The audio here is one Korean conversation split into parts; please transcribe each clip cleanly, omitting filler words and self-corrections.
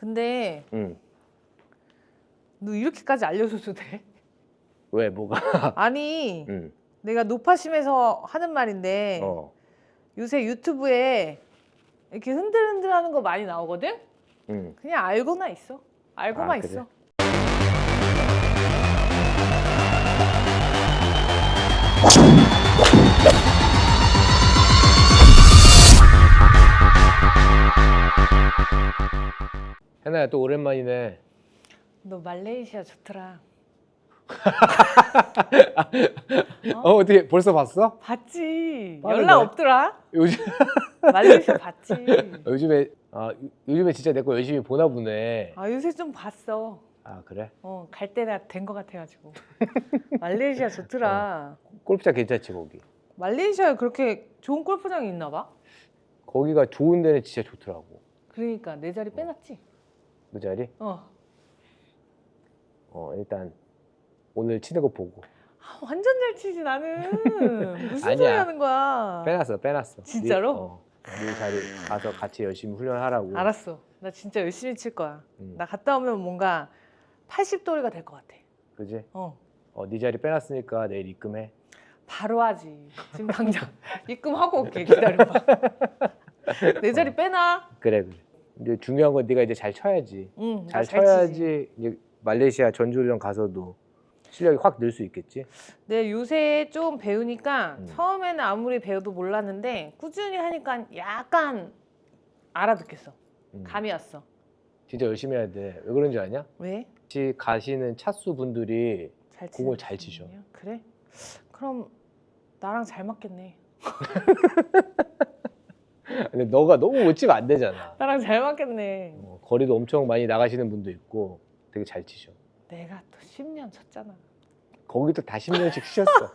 근데 응. 너 이렇게까지 알려줘도 돼? 왜 뭐가? 아니 응. 내가 노파심에서 하는 말인데 요새 유튜브에 이렇게 흔들흔들하는 거 많이 나오거든? 응. 그냥 알고나 있어. 알고만 그래? 있어. 해나야 또 오랜만이네. 너 말레이시아 좋더라. 어떻게 벌써 봤어? 봤지. 빠르네. 연락 없더라. 요즘 말레이시아 봤지. 요즘에 진짜 내 거 열심히 보나 보네. 아 요새 좀 봤어. 아 그래? 갈 때가 된 거 같아가지고. 말레이시아 좋더라. 골프장 괜찮지 거기? 말레이시아에 그렇게 좋은 골프장이 있나 봐. 거기가 좋은 데는 진짜 좋더라고. 그러니까 내 자리 빼놨지. 그 자리? 어. 일단 오늘 치는 거 보고. 완전 잘 치지 나는. 무슨 아니야. 소리 하는 거야. 빼놨어. 진짜로? 네 자리 가서 같이 열심히 훈련하라고. 알았어. 나 진짜 열심히 칠 거야. 응. 나 갔다 오면 뭔가 80도리가 될 것 같아. 그지? 어. 네 자리 빼놨으니까 내일 입금해. 바로 하지. 지금 당장 입금하고 올게. 기다려봐. 내 자리 빼놔. 그래. 이제 중요한 건 네가 이제 잘 쳐야지. 응, 잘 잘 쳐야지 치지. 이제 말레이시아 전주훈련 가서도 실력이 확 늘 수 있겠지. 내 요새 좀 배우니까 음. 처음에는 아무리 배워도 몰랐는데 꾸준히 하니까 약간 알아듣겠어. 감이 왔어. 진짜 열심히 해야 돼. 왜 그런 줄 아냐? 왜? 같이 가시는 차수 분들이 잘 공을 치는 잘 치셔. 분이야? 그래? 그럼 나랑 잘 맞겠네. 근데 너가 너무 못 치면 안 되잖아. 나랑 잘 맞겠네. 거리도 엄청 많이 나가시는 분도 있고 되게 잘 치셔. 내가 또 10년 쳤잖아. 거기도 다 10년씩 치셨어.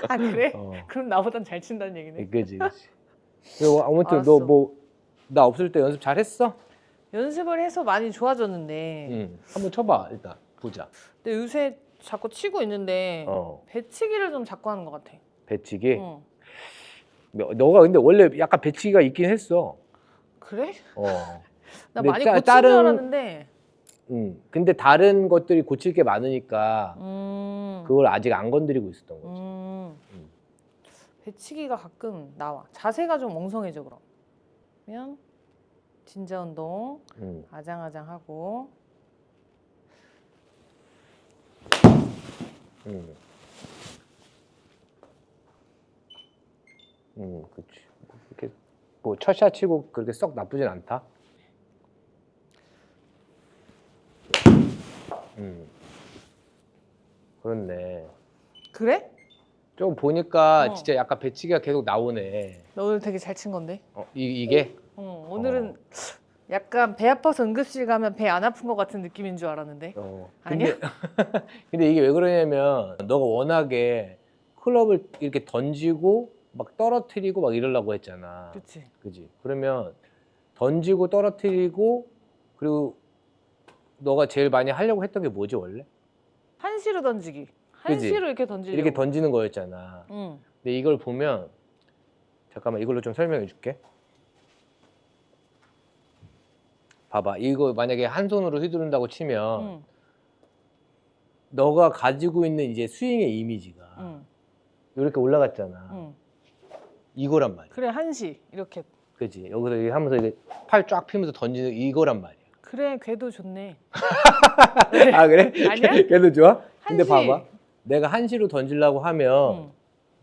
아 그래? 어. 그럼 나보단 잘 친다는 얘기네. 그지. 그리고 아무튼 알았어. 너 나 없을 때 연습 잘 했어? 연습을 해서 많이 좋아졌는데 한번 쳐봐 일단 보자. 근데 요새 자꾸 치고 있는데 배치기를 좀 자꾸 하는 것 같아. 배치기? 응. 너가 근데 원래 약간 배치기가 있긴 했어. 그래? 나 근데 많이 고친 줄 알았는데 근데 다른 것들이 고칠 게 많으니까 그걸 아직 안 건드리고 있었던 거지. 배치기가 가끔 나와. 자세가 좀 엉성해져 그러면 진자 운동 아장아장하고 그렇지. 이렇게 뭐 첫샷 치고 그렇게 썩 나쁘진 않다. 그렇네. 그래? 좀 보니까 진짜 약간 배치기가 계속 나오네. 너 오늘 되게 잘 친 건데? 이게? 오늘은 약간 배 아파서 응급실 가면 배 안 아픈 것 같은 느낌인 줄 알았는데 아니야? 근데 이게 왜 그러냐면 너가 워낙에 클럽을 이렇게 던지고 막 떨어뜨리고 막 이러려고 했잖아. 그치? 그러면 던지고 떨어뜨리고 그리고 너가 제일 많이 하려고 했던 게 뭐지 원래? 한시로 던지기. 한시로 이렇게 던지려고. 이렇게 던지는 거였잖아. 근데 이걸 보면 잠깐만 이걸로 좀 설명해 줄게. 봐봐. 이거 만약에 한 손으로 휘두른다고 치면 너가 가지고 있는 이제 스윙의 이미지가 이렇게 올라갔잖아. 이거란 말이야. 그래 한시 이렇게. 그치? 여기서 이렇게 하면서 이렇게 팔 쫙 펴면서 던지는 이거란 말이야. 그래 궤도 좋네. 아 그래? 아니야? 걔도 좋아? 근데 한시. 봐봐. 내가 한시로 던지려고 하면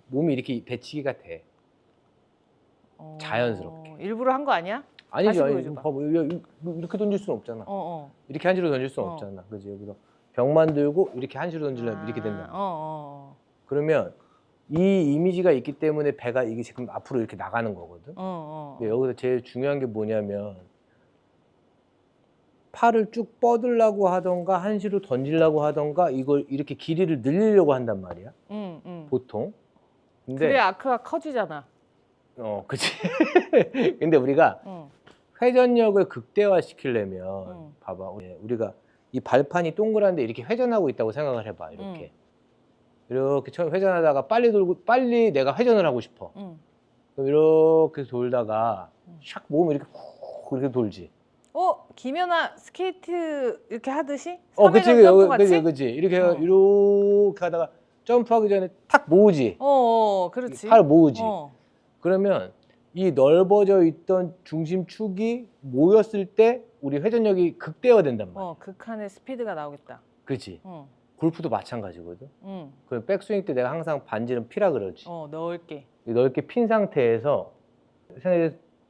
몸이 이렇게 배치기가 돼. 자연스럽게. 일부러 한 거 아니야? 아니죠. 다시 아니, 보여줘봐. 봐봐. 이렇게 던질 수는 없잖아. 이렇게 한시로 던질 수는 어. 없잖아. 그지? 여기서 병만 들고 이렇게 한시로 던지려면 이렇게 된다. 그러면 이 이미지가 있기 때문에 배가 이게 지금 앞으로 이렇게 나가는 거거든. 근데 여기서 제일 중요한 게 뭐냐면 팔을 쭉 뻗으려고 하던가 한시로 던지려고 하던가 이걸 이렇게 길이를 늘리려고 한단 말이야. 보통. 근데 그래 아크가 커지잖아. 그치. 근데 우리가 회전력을 극대화 시키려면 봐봐. 우리가 이 발판이 동그란데 이렇게 회전하고 있다고 생각을 해봐. 이렇게 처음 회전하다가 빨리 돌고 빨리 내가 회전을 하고 싶어. 그럼 이렇게 돌다가 샥 몸을 이렇게 훅 이렇게 돌지. 김연아 스케이트 이렇게 하듯이? 그치, 3회전 점프 같이? 그치. 이렇게 하다가 점프하기 전에 탁 모으지. 그렇지. 팔을 모으지. 그러면 이 넓어져 있던 중심축이 모였을 때 우리 회전력이 극대화된단 말이야. 극한의 스피드가 나오겠다. 그렇지. 골프도 마찬가지거든. 그 백스윙 때 내가 항상 반지름 피라 그러지. 넓게. 넓게 핀 상태에서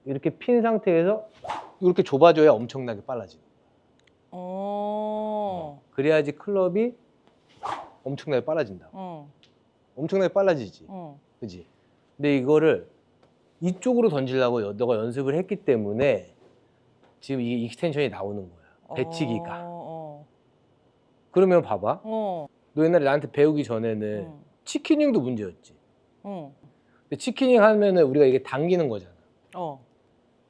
이렇게 핀 상태에서 이렇게 좁아져야 엄청나게 빨라지는 거야. 그래야지 클럽이 엄청나게 빨라진다. 엄청나게 빨라지지. 그지? 근데 이거를 이쪽으로 던지려고 너가 연습을 했기 때문에 지금 이게 익스텐션이 나오는 거야. 배치기가. 그러면 봐봐. 너 옛날에 나한테 배우기 전에는 치키닝도 문제였지. 근데 치키닝 하면은 우리가 이게 당기는 거잖아.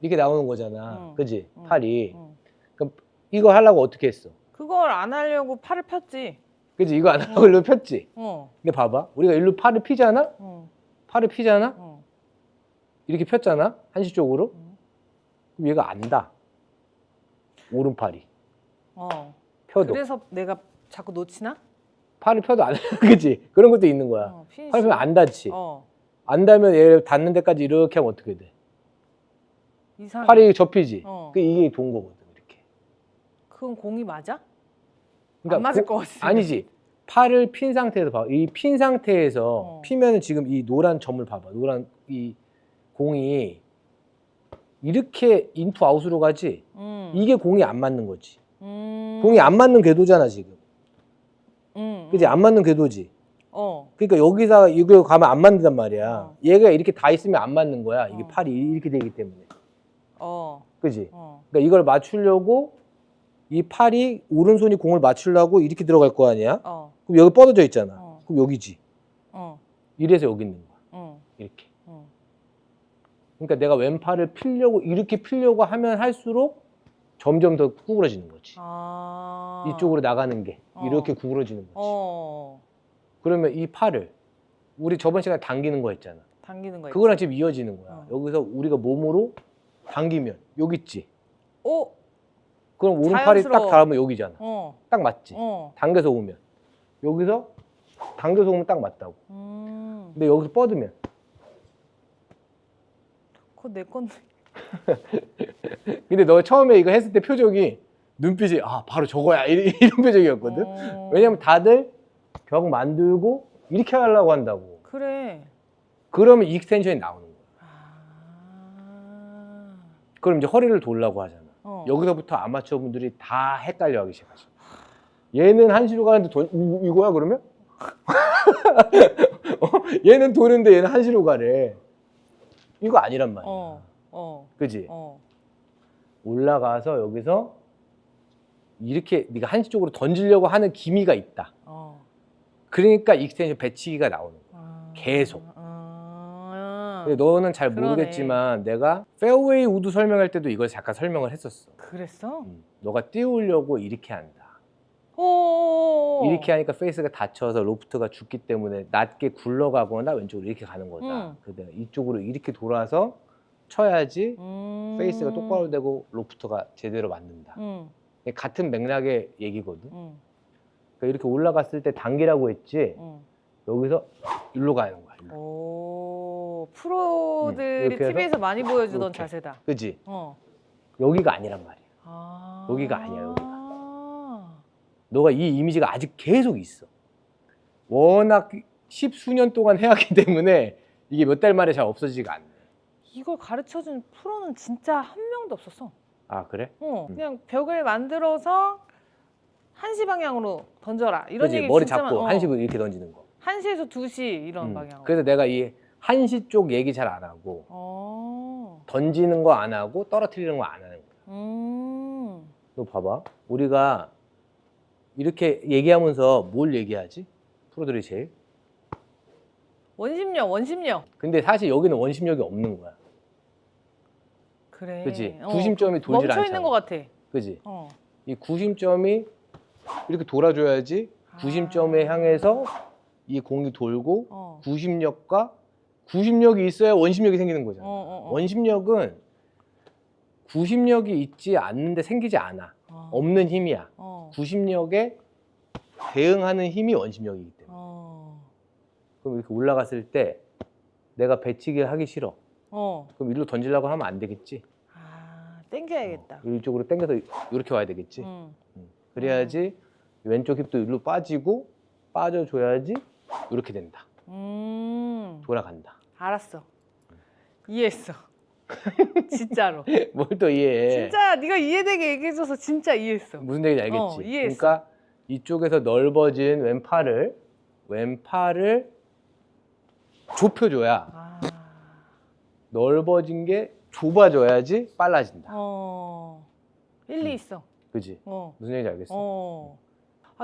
이렇게 나오는 거잖아. 그지? 팔이. 그럼 이거 하려고 어떻게 했어? 그걸 안 하려고 팔을 폈지. 그지? 이거 안 하려고 일로 폈지? 근데 봐봐. 우리가 일로 팔을 피잖아? 팔을 피잖아? 이렇게 폈잖아? 한시쪽으로? 그럼 얘가 안다. 오른팔이. 펴도. 그래서 내가 자꾸 놓치나? 팔을 펴도 안 해. 그지? 그런 것도 있는 거야. 팔을 펴면 안 닿지. 안 닿으면 얘 닿는 데까지 이렇게 하면 어떻게 돼? 이상해. 팔이 접히지? 이게 돈 거거든, 이렇게. 그건 공이 맞아? 그러니까 안 맞을 것 같아. 아니지. 팔을 핀 상태에서 봐. 이 핀 상태에서 피면은 지금 이 노란 점을 봐봐. 노란 이 공이 이렇게 인투 아웃으로 가지. 이게 공이 안 맞는 거지. 공이 안 맞는 궤도잖아 지금. 그지? 안 맞는 궤도지. 그러니까 여기서 이거 가면 안 맞는단 말이야. 얘가 이렇게 다 있으면 안 맞는 거야. 이게 팔이 이렇게 되기 때문에. 그지? 그러니까 이걸 맞추려고 이 팔이 오른손이 공을 맞추려고 이렇게 들어갈 거 아니야? 그럼 여기 뻗어져 있잖아. 그럼 여기지. 이래서 여기 있는 거야. 이렇게. 그러니까 내가 왼팔을 피려고 이렇게 피려고 하면 할수록 점점 더 구부러지는 거지. 이쪽으로 나가는 게 이렇게 구부러지는 거지. 그러면 이 팔을 우리 저번 시간에 당기는 거 했잖아. 당기는 거 그거랑 지금 이어지는 거야. 여기서 우리가 몸으로 당기면 여기 있지. 그럼 오른팔이 자연스러워. 딱 닿으면 여기잖아. 딱 맞지. 당겨서 오면 여기서 당겨서 오면 딱 맞다고. 근데 여기서 뻗으면 그거 내 건데. 근데 너 처음에 이거 했을 때 표정이 눈빛이 바로 저거야 이런 표정이었거든. 왜냐면 다들 벽 만들고 이렇게 하려고 한다고. 그래. 그러면 익스텐션이 나오는 거야. 그럼 이제 허리를 돌라고 하잖아. 여기서부터 아마추어 분들이 다 헷갈려 하기 시작하죠. 얘는 한시로 가는데 이거야 그러면? 얘는 도는데 얘는 한시로 가래. 이거 아니란 말이야. 그지? 올라가서 여기서 이렇게 네가 한시 쪽으로 던지려고 하는 기미가 있다. 그러니까 익스텐션 배치기가 나오는 거야. 계속. 근데 너는 잘 모르겠지만 내가 페어웨이 우드 설명할 때도 이걸 잠깐 설명을 했었어. 그랬어? 너가 띄우려고 이렇게 한다. 이렇게 하니까 페이스가 닫혀서 로프트가 죽기 때문에 낮게 굴러가거나 왼쪽으로 이렇게 가는 거다. 그래서 이쪽으로 이렇게 돌아서 쳐야지 페이스가 똑바로 되고 로프트가 제대로 맞는다. 같은 맥락의 얘기거든. 그러니까 이렇게 올라갔을 때 당기라고 했지. 여기서 일로 가는 거야. 일로. 프로들이 TV에서 많이 보여주던 이렇게. 자세다. 그지? 여기가 아니란 말이야. 여기가 아니야, 여기가. 너가 이 이미지가 아직 계속 있어. 워낙 10수년 동안 해왔기 때문에 이게 몇 달 만에 잘 없어지지가 않네. 이걸 가르쳐준 프로는 진짜 한 명도 없었어. 아, 그래? 그냥 벽을 만들어서 한시 방향으로 던져라. 이런 그치? 얘기 머리 진짜 잡고 한시로 이렇게 던지는 거. 1시에서 2시 이런 방향으로. 그래서 내가 이 한시 쪽 얘기 잘 안 하고 던지는 거 안 하고 떨어뜨리는 거 안 하는 거야. 너 봐봐. 우리가 이렇게 얘기하면서 뭘 얘기하지? 프로들이 제일? 원심력. 근데 사실 여기는 원심력이 없는 거야. 그래. 그치? 구심점이 돌질 않잖아. 멈춰 있는 것 같아. 그치? 이 구심점이 이렇게 돌아줘야지 구심점에 향해서 이 공이 돌고 구심력이 있어야 원심력이 생기는 거잖아. 원심력은 구심력이 있지 않는데 생기지 않아. 없는 힘이야. 구심력에 대응하는 힘이 원심력이기 때문에. 그럼 이렇게 올라갔을 때 내가 배치기를 하기 싫어. 그럼 일로 던지려고 하면 안 되겠지. 땡겨야겠다. 이쪽으로 당겨서 이렇게 와야 되겠지. 그래야지 왼쪽 힙도 일로 빠지고 빠져줘야지 이렇게 된다. 돌아간다. 알았어. 이해했어. 진짜로. 뭘 또 이해해. 진짜 네가 이해되게 얘기해줘서 진짜 이해했어. 무슨 얘기인지 알겠지? 이해했어. 그러니까 이쪽에서 넓어진 왼팔을 좁혀줘야 넓어진 게 좁아져야지 빨라진다. 일리 있어. 그지? 무슨 얘기인지 알겠어?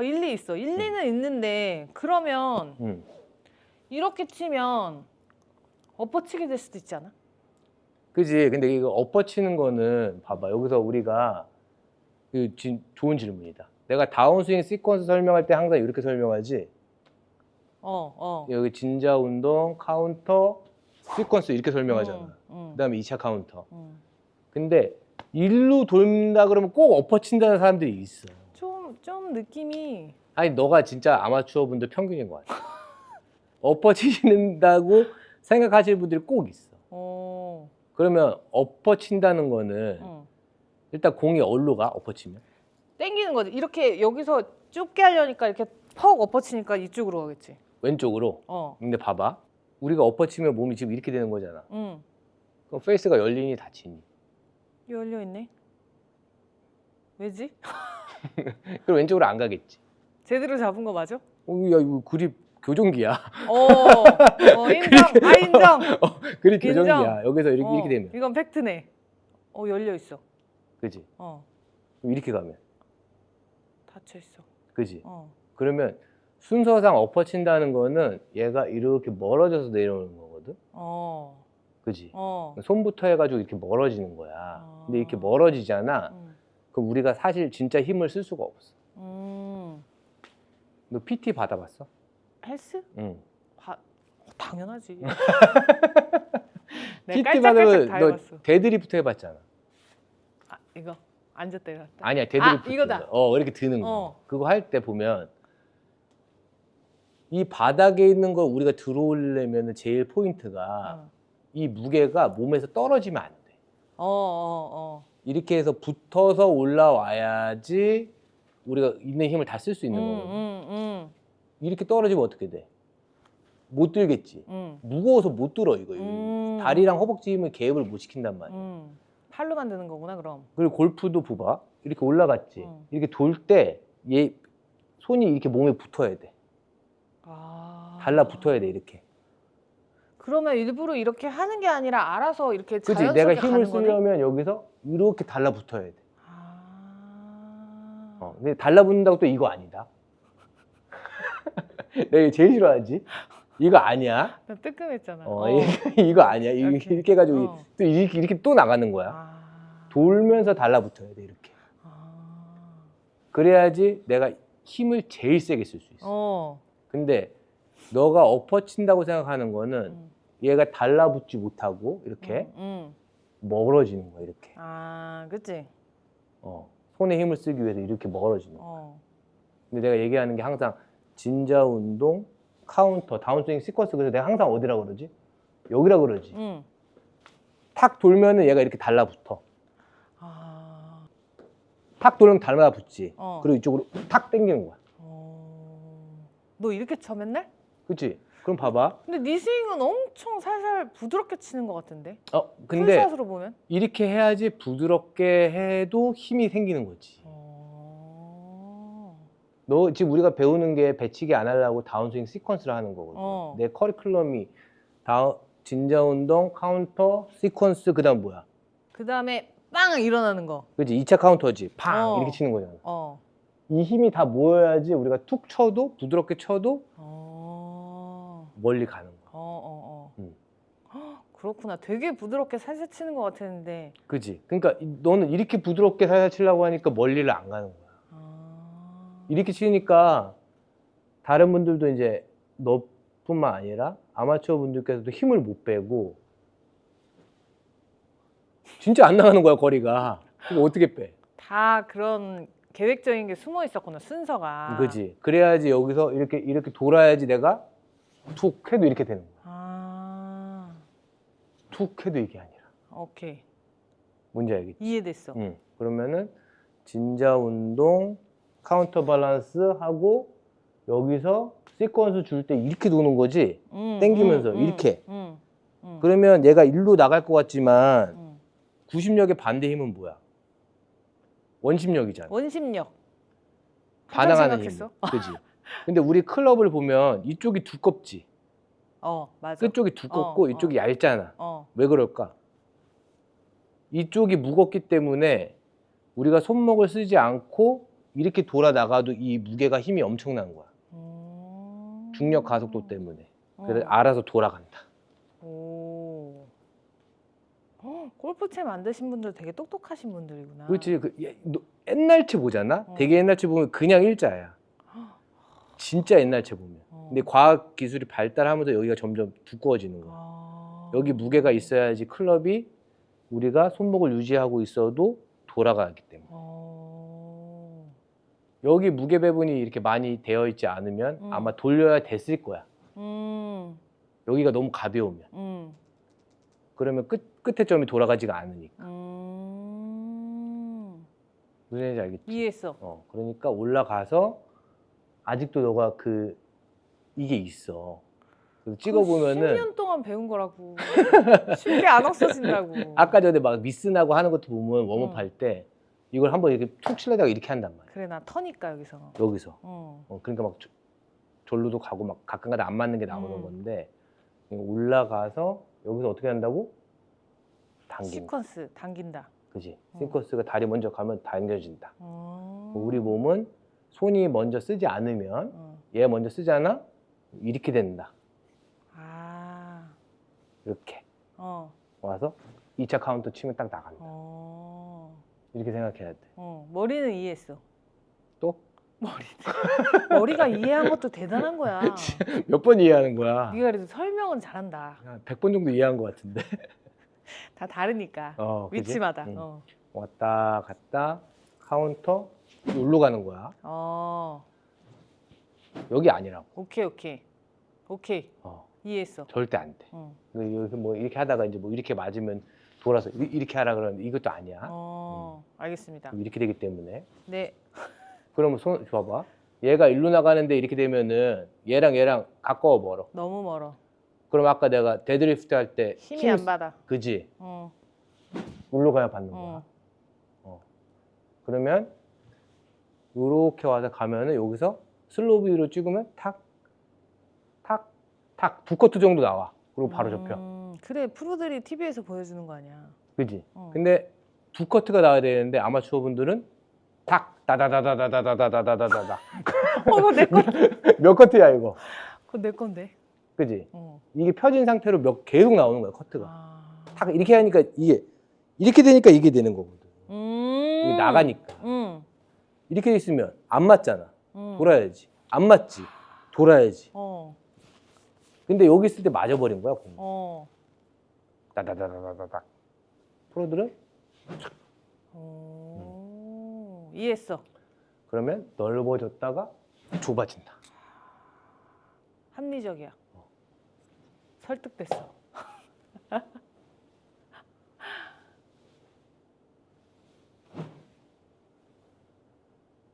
일리 있어. 일리는 있는데 그러면 이렇게 치면 엎어치게 될 수도 있지 않아? 그지? 근데 이거 엎어치는 거는 봐봐. 여기서 우리가 좋은 질문이다. 내가 다운스윙 시퀀스 설명할 때 항상 이렇게 설명하지. 여기 진자 운동, 카운터, 시퀀스 이렇게 설명하잖아. 그다음에 2차 카운터. 근데 일로 돌린다 그러면 꼭 엎어친다는 사람들이 있어. 좀 느낌이. 아니 너가 진짜 아마추어 분들 평균인 것 같아. 엎어치신다고 생각하시는 분들이 꼭 있어. 그러면 엎어친다는 거는 일단 공이 어디로 가? 엎어치면? 땡기는 거지. 이렇게 여기서 좁게 하려니까 이렇게 퍽 엎어치니까 이쪽으로 가겠지. 왼쪽으로? 근데 봐봐. 우리가 엎어치면 몸이 지금 이렇게 되는 거잖아. 그럼 페이스가 열리니 닫히니? 열려있네. 왜지? 그럼 왼쪽으로 안 가겠지. 제대로 잡은 거 맞아? 야 이거 그립 교정기야. 인정. 인정. 그립 교정기야. 여기서 이렇게 되면. 이건 팩트네. 열려있어. 그지? 그럼 이렇게 가면. 닫혀있어. 그지? 그러면 순서상 엎어친다는 거는 얘가 이렇게 멀어져서 내려오는 거거든. 그지? 손부터 해가지고 이렇게 멀어지는 거야. 근데 이렇게 멀어지잖아. 그럼 우리가 사실 진짜 힘을 쓸 수가 없어. 너 PT 받아봤어? 헬스? 응. 당연하지. PT 받으면 너 데드리프트 해봤잖아. 이거 앉았다 일어났다. 아니야 데드리프트. 이거다. 이렇게 드는 거. 그거 할 때 보면 이 바닥에 있는 걸 우리가 들어오려면 제일 포인트가 이 무게가 몸에서 떨어지면 안 돼. 이렇게 해서 붙어서 올라와야지 우리가 있는 힘을 다 쓸 수 있는 거거든. 이렇게 떨어지면 어떻게 돼? 못 들겠지. 무거워서 못 들어 이거. 다리랑 허벅지 힘을 개입을 못 시킨단 말이야. 팔로 만드는 거구나 그럼. 그리고 골프도 봐봐. 이렇게 올라갔지. 이렇게 돌 때 얘 손이 이렇게 몸에 붙어야 돼. 달라붙어야 돼 이렇게. 그러면 일부러 이렇게 하는 게 아니라 알아서 이렇게 그치? 자연스럽게 내가 힘을 가는 거네? 쓰려면 여기서 이렇게 달라붙어야 돼. 근데 달라붙는다고 또 이거 아니다. 내가 이거 제일 싫어하지? 이거 아니야. 나 뜨끔했잖아. 이거 아니야. 이렇게 해가지고 또 이렇게 또 나가는 거야. 돌면서 달라붙어야 돼 이렇게. 그래야지 내가 힘을 제일 세게 쓸 수 있어. 근데 너가 엎어친다고 생각하는 거는 얘가 달라붙지 못하고 이렇게 멀어지는 거야 이렇게. 그치? 손에 힘을 쓰기 위해서 이렇게 멀어지는 거야. 근데 내가 얘기하는 게 항상 진자 운동, 카운터, 다운스윙 시퀀스. 그래서 내가 항상 어디라 그러지? 여기라 그러지. 탁 돌면은 얘가 이렇게 달라붙어. 탁 돌면 달라붙지. 그리고 이쪽으로 탁 당기는 거야. 너 이렇게 쳐 맨날? 그치? 그럼 봐봐. 근데 네 스윙은 엄청 살살 부드럽게 치는 것 같은데? 근데 풀샷으로 보면? 이렇게 해야지 부드럽게 해도 힘이 생기는 거지. 너 지금 우리가 배우는 게 배치기 안 하려고 다운스윙 시퀀스를 하는 거거든. 내 커리큘럼이 진자 운동, 카운터, 시퀀스, 그 다음 뭐야? 그 다음에 빵 일어나는 거. 그치? 2차 카운터지. 팡! 이렇게 치는 거잖아. 이 힘이 다 모여야지 우리가 툭 쳐도 부드럽게 쳐도 멀리 가는 거야. 그렇구나. 되게 부드럽게 살살 치는 것 같았는데. 그치? 그러니까 너는 이렇게 부드럽게 살살 치려고 하니까 멀리를 안 가는 거야. 이렇게 치니까 다른 분들도 이제 너뿐만 아니라 아마추어 분들께서도 힘을 못 빼고 진짜 안 나가는 거야 거리가. 이거 어떻게 빼? 다 그런 계획적인 게 숨어 있었구나, 순서가. 그지. 그래야지 여기서 이렇게 돌아야지 내가 툭 해도 이렇게 되는 거야. 아, 툭 해도 이게 아니라. 오케이. 뭔지 알겠지? 이해됐어. 응. 그러면은 진자 운동 카운터 밸런스 하고 여기서 시퀀스 줄 때 이렇게 도는 거지. 땡기면서 이렇게. 그러면 얘가 일로 나갈 것 같지만 구심력의 반대 힘은 뭐야? 원심력이잖아. 원심력. 반항하는 힘. 생각했어? 그지? 근데 우리 클럽을 보면 이쪽이 두껍지. 맞아. 끝쪽이 두껍고 이쪽이 얇잖아. 왜 그럴까? 이쪽이 무겁기 때문에 우리가 손목을 쓰지 않고 이렇게 돌아 나가도 이 무게가 힘이 엄청난 거야. 중력 가속도 때문에. 그래서 알아서 돌아간다. 오. 골프채 만드신 분들 되게 똑똑하신 분들이구나. 그렇지. 너 옛날 채 보잖아. 되게 옛날 채 보면 그냥 일자야. 진짜 옛날 채 보면. 근데 과학 기술이 발달하면서 여기가 점점 두꺼워지는 거야. 여기 무게가 있어야지 클럽이 우리가 손목을 유지하고 있어도 돌아가기 때문에. 여기 무게 배분이 이렇게 많이 되어 있지 않으면 아마 돌려야 됐을 거야. 여기가 너무 가벼우면. 그러면 끝에 점이 돌아가지가 않으니까. 무슨 얘기인지 알겠지? 이해했어. 그러니까 올라가서 아직도 너가 이게 있어. 그래서 찍어보면은 10년 동안 배운 거라고. 쉽게 안 없어진다고. 아까 전에 막 미스나고 하는 것도 보면 웜업 할 때 이걸 한번 이렇게 툭 치려다가 이렇게 한단 말이야. 그래, 나 터니까 여기서. 그러니까 막 졸로도 가고 막 가끔가다 안 맞는 게 나오는 건데 올라가서 여기서 어떻게 한다고? 당긴다. 시퀀스 당긴다. 그지? 시퀀스가 다리 먼저 가면 당겨진다. 우리 몸은 손이 먼저 쓰지 않으면 얘 먼저 쓰잖아? 이렇게 된다. 이렇게 와서 2차 카운트 치면 딱 나간다. 이렇게 생각해야 돼. 머리는 이해했어. 또? 머리가 이해한 것도 대단한 거야. 몇 번 이해하는 거야? 네가 그래도 설명은 잘한다. 100번 정도 이해한 것 같은데. 다 다르니까. 그치? 위치마다. 왔다 갔다 카운터 여기로 가는 거야. 여기 아니라고. 오케이. 이해했어. 절대 안 돼. 여기서 뭐 이렇게 하다가 이제 뭐 이렇게 맞으면 돌아서 이렇게 하라 그러는데 이것도 아니야. 알겠습니다. 이렇게 되기 때문에. 네. 그러면 손 봐봐. 얘가 일로 나가는데 이렇게 되면은 얘랑 가까워 멀어. 너무 멀어. 그럼 아까 내가 데드리프트 할 때 힘이 안 받아. 그지? 일로 가야 받는 거야. 그러면 이렇게 와서 가면은 여기서 슬로우 V로 찍으면 탁 두 커트 정도 나와. 그리고 바로 접혀. 그래, 프로들이 TV에서 보여주는 거 아니야. 그지? 근데 두 커트가 나와야 되는데 아마추어 분들은 탁 다다다다다다다다다다다. 그거 내 거. 몇 커트야 이거? 그거 내 건데. 그지? 이게 펴진 상태로 계속 나오는 거야 커트가. 탁 이렇게 하니까 이렇게 되니까 이게 되는 거거든. 이게 나가니까. 이렇게 있으면 안 맞잖아. 돌아야지. 안 맞지. 돌아야지. 근데 여기 있을 때 맞아버린 거야 공이. 다다다다다다다. 프로들은 이해했어. 그러면 넓어졌다가 좁아진다. 합리적이야. 설득됐어.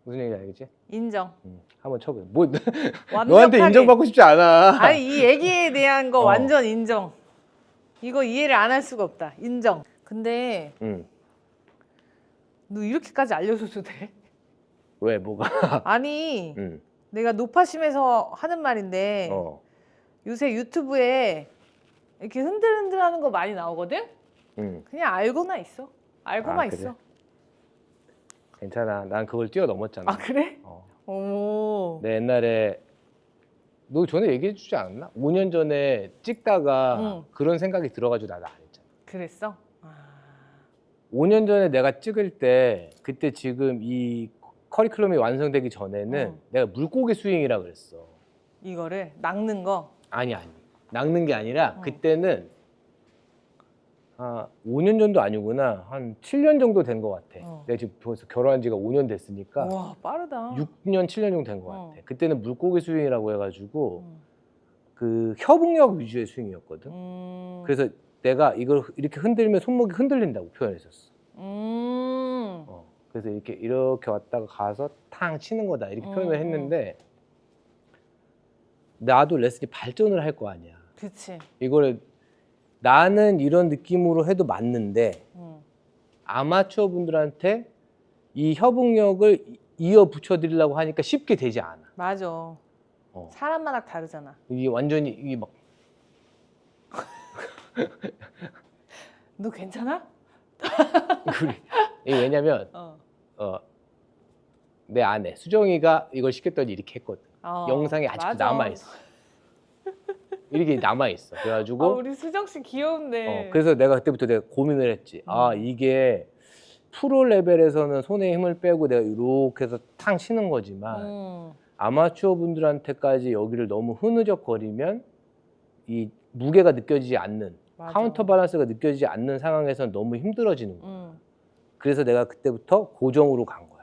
무슨 얘기인지 알겠지? 인정. 한번 쳐보자. 뭐 완벽하게. 너한테 인정받고 싶지 않아. 아니, 이 얘기에 대한 거 완전 인정. 이거 이해를 안 할 수가 없다. 인정. 근데 너 이렇게까지 알려줘도 돼? 왜 뭐가? 아니, 내가 노파심에서 하는 말인데 요새 유튜브에 이렇게 흔들흔들하는 거 많이 나오거든? 그냥 알고만 있어. 알고만 그래? 있어. 괜찮아. 난 그걸 뛰어넘었잖아. 아, 그래? 오. 내 옛날에 너 전에 얘기해 주지 않았나? 5년 전에 찍다가 그런 생각이 들어가지고 나도 안 했잖아. 그랬어? 5년 전에 내가 찍을 때 그때 지금 이 커리큘럼이 완성되기 전에는 내가 물고기 스윙이라 그랬어. 이거를 낚는 거? 아니. 낚는 게 아니라 그때는 아, 5년 정도 아니구나. 한 7년 정도 된 것 같아. 내가 지금 벌써 결혼한 지가 5년 됐으니까. 와, 빠르다. 6년, 7년 정도 된 것 같아. 그때는 물고기 스윙이라고 해가지고 그 협응력 위주의 스윙이었거든. 그래서 내가 이걸 이렇게 흔들면 손목이 흔들린다고 표현했었어. 그래서 이렇게 왔다가 가서 탕 치는 거다 이렇게 표현을 했는데 나도 레슨이 발전을 할 거 아니야. 그치. 이거를 나는 이런 느낌으로 해도 맞는데 아마추어 분들한테 이 협응력을 이어 붙여드리려고 하니까 쉽게 되지 않아. 맞아. 사람마다 다르잖아. 이게 완전히 이게 막 너 괜찮아? 이게 왜냐면 내 아내 수정이가 이걸 시켰더니 이렇게 했거든. 영상이 아직도 맞아. 남아있어. 이렇게 남아있어. 그래가지고 우리 수정 씨 귀여운데. 그래서 내가 그때부터 내가 고민을 했지. 아, 이게 프로 레벨에서는 손에 힘을 빼고 내가 이렇게 해서 탕 치는 거지만 아마추어 분들한테까지 여기를 너무 흐느적거리면 이 무게가 느껴지지 않는 카운터 밸런스가 느껴지지 않는 상황에서는 너무 힘들어지는 거야. 그래서 내가 그때부터 고정으로 간 거야.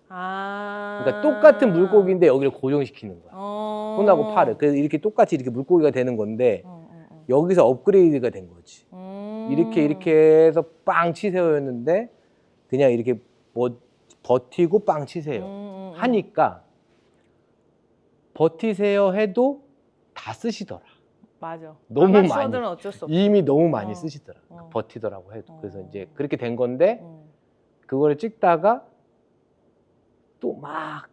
그러니까 똑같은 물고기인데 여기를 고정시키는 거야. 손하고 팔을. 그래서 이렇게 똑같이 이렇게 물고기가 되는 건데 여기서 업그레이드가 된 거지. 이렇게 해서 빵 치세요였는데 그냥 이렇게 뭐 버티고 빵 치세요 하니까 버티세요 해도 다 쓰시더라. 맞아. 너무 많이. 아마추어들은 어쩔 수 없어. 이미 너무 많이 쓰시더라. 버티더라고 해도. 그래서 이제 그렇게 된 건데 그거를 찍다가 또 막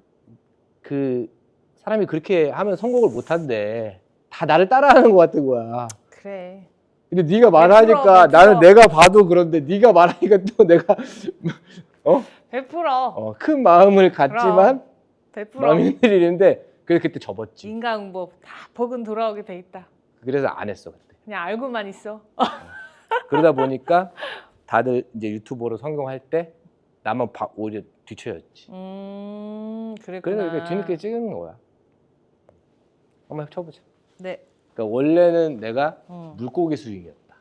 그 사람이 그렇게 하면 성공을 못 한대. 다 나를 따라하는 것 같은 거야. 그래. 근데 네가 말하니까 100%. 나는 내가 봐도 그런데 네가 말하니까 또 내가 100%. 큰 마음을 갖지만 100%. 마음이 흔들리는데 그래서 그때 접었지. 인간응보 다 복은 돌아오게 돼 있다. 그래서 안 했어 그때. 그냥 알고만 있어. 그러다 보니까 다들 이제 유튜버로 성공할 때 나만 오히려 뒤쳐였지. 그랬구나. 그래서 이렇게 뒤늦게 찍은 거야. 한번 쳐보자. 네. 그러니까 원래는 내가 물고기 스윙이었다.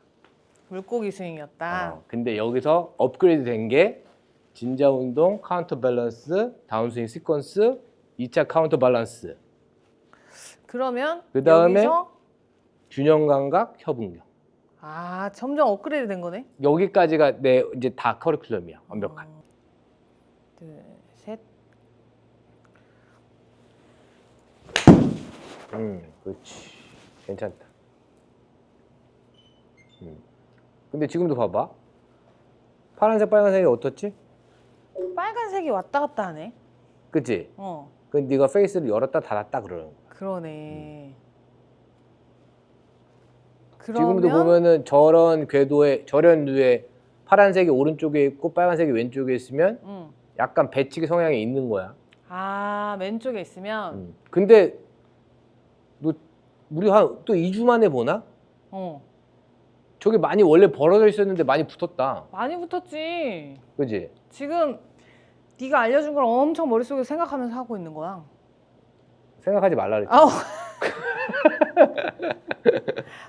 물고기 스윙이었다. 근데 여기서 업그레이드 된 게 진자 운동, 카운터 밸런스, 다운스윙 시퀀스, 2차 카운터 밸런스. 그러면 그 다음에 여기서 균형 감각, 협응력. 점점 업그레이드 된 거네. 여기까지가 내 이제 다 커리큘럼이야. 완벽한. 둘, 셋. 그렇지. 괜찮다. 근데 지금도 봐봐. 파란색, 빨간색이 어떻지? 빨간색이 왔다 갔다 하네. 그치? 그 네가 페이스를 열었다 닫았다 그러는 거야. 그러네. 지금도 보면은 저런 궤도에 저런 류에 파란색이 오른쪽에 있고 빨간색이 왼쪽에 있으면 약간 배치기 성향이 있는 거야. 왼쪽에 있으면. 근데 너 우리 한 또 2주 만에 보나? 저게 많이 원래 벌어져 있었는데 많이 붙었다. 많이 붙었지. 그지? 지금 네가 알려준 걸 엄청 머릿속에 생각하면서 하고 있는 거야. 생각하지 말라 그랬지.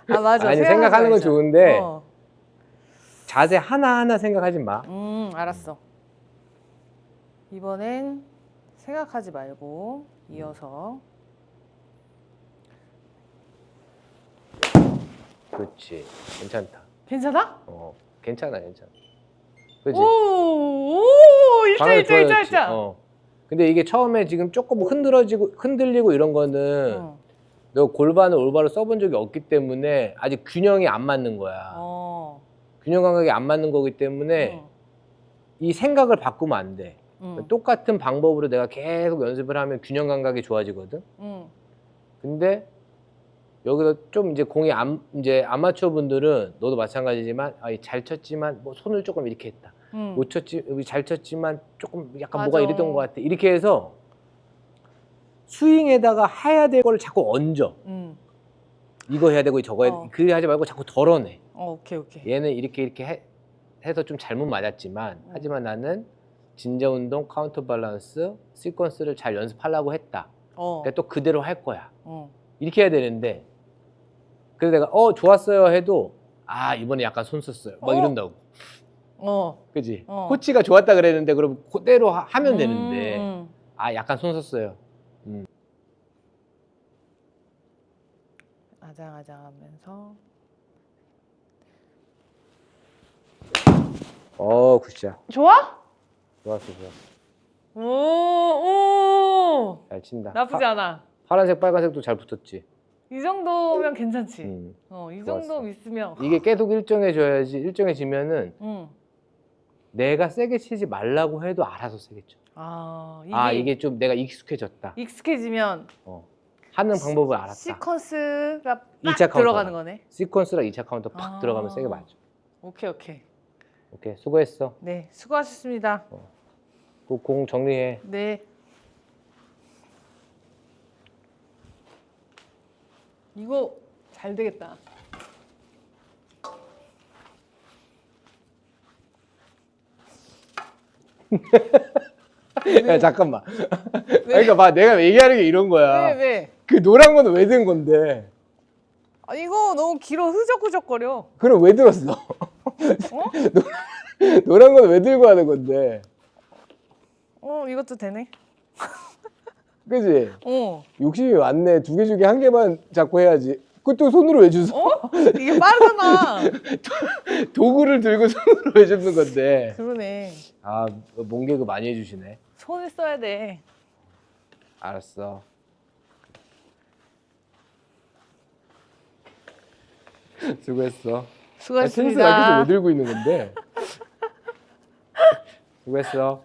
맞아. 아니 생각하는 건 말자. 좋은데 자세 하나하나 생각하지 마. 알았어. 이번엔 생각하지 말고 이어서. 그렇지. 괜찮다. 괜찮아? 괜찮아. 그렇지. 오, 방금 좋아졌지. 일자. 근데 이게 처음에 지금 조금 흔들리고 이런 거는 너 골반을 올바로 써본 적이 없기 때문에 아직 균형이 안 맞는 거야. 균형 감각이 안 맞는 거기 때문에 이 생각을 바꾸면 안 돼. 똑같은 방법으로 내가 계속 연습을 하면 균형 감각이 좋아지거든. 근데 여기서 좀 이제 공이 이제 아마추어 분들은 너도 마찬가지지만 잘 쳤지만 뭐 손을 조금 이렇게 했다. 못 쳤지, 잘 쳤지만 조금 약간 뭐가 이랬던 것 같아. 이렇게 해서 스윙에다가 해야 될 걸 자꾸 얹어. 이거 해야 되고 저거 해야 돼. 그래 하지 말고 자꾸 덜어내. 오케이. 얘는 이렇게 해서 좀 잘못 맞았지만 하지만 나는 진자 운동, 카운터 밸런스, 시퀀스를 잘 연습하려고 했다. 그러니까 또 그대로 할 거야. 이렇게 해야 되는데 그래서 내가 좋았어요 해도 아 이번에 약간 손 썼어요. 막 어? 이런다고. 그지? 어. 코치가 좋았다 그랬는데 그럼 그대로 하면 되는데 음. 아 약간 손 썼어요. 아장아장하면서. 굿샷. 좋아? 좋았어, 좋았어. 오. 잘 친다. 나쁘지 않아. 파란색, 빨간색도 잘 붙었지. 이 정도면 괜찮지. 이 좋았어. 정도 있으면. 이게 계속 일정해져야지. 일정해지면은 음. 내가 세게 치지 말라고 해도 알아서 세게 쳐. 이게 좀 내가 익숙해졌다. 익숙해지면 하는 방법을 알았다. 시퀀스가 딱 2차 들어가는 거네. 시퀀스랑 2차 카운터 팍 들어가면 세게 맞아. 오케이. 오케이, 수고했어. 네, 수고하셨습니다. 그 공 정리해. 네. 이거 잘 되겠다. 야 잠깐만. 그러니까 봐, 내가 얘기하는 게 이런 거야. 왜? 그 노란 건 왜 든 건데? 이거 너무 길어 흐적흐적거려. 그럼 왜 들었어? 노란 건 왜 들고 하는 건데? 이것도 되네. 그지? 욕심이 많네. 2개 중에 1개만 잡고 해야지. 그것도 손으로 왜 주소? 이게 빠르잖아. 도구를 들고 손으로 왜 줍는 건데? 그러네. 아, 몸개그 많이 해주시네. 손을 써야 돼. 알았어. 수고했어. 수고하셨습니다. 테니스 라켓을 왜 들고 있는 건데? 수고했어.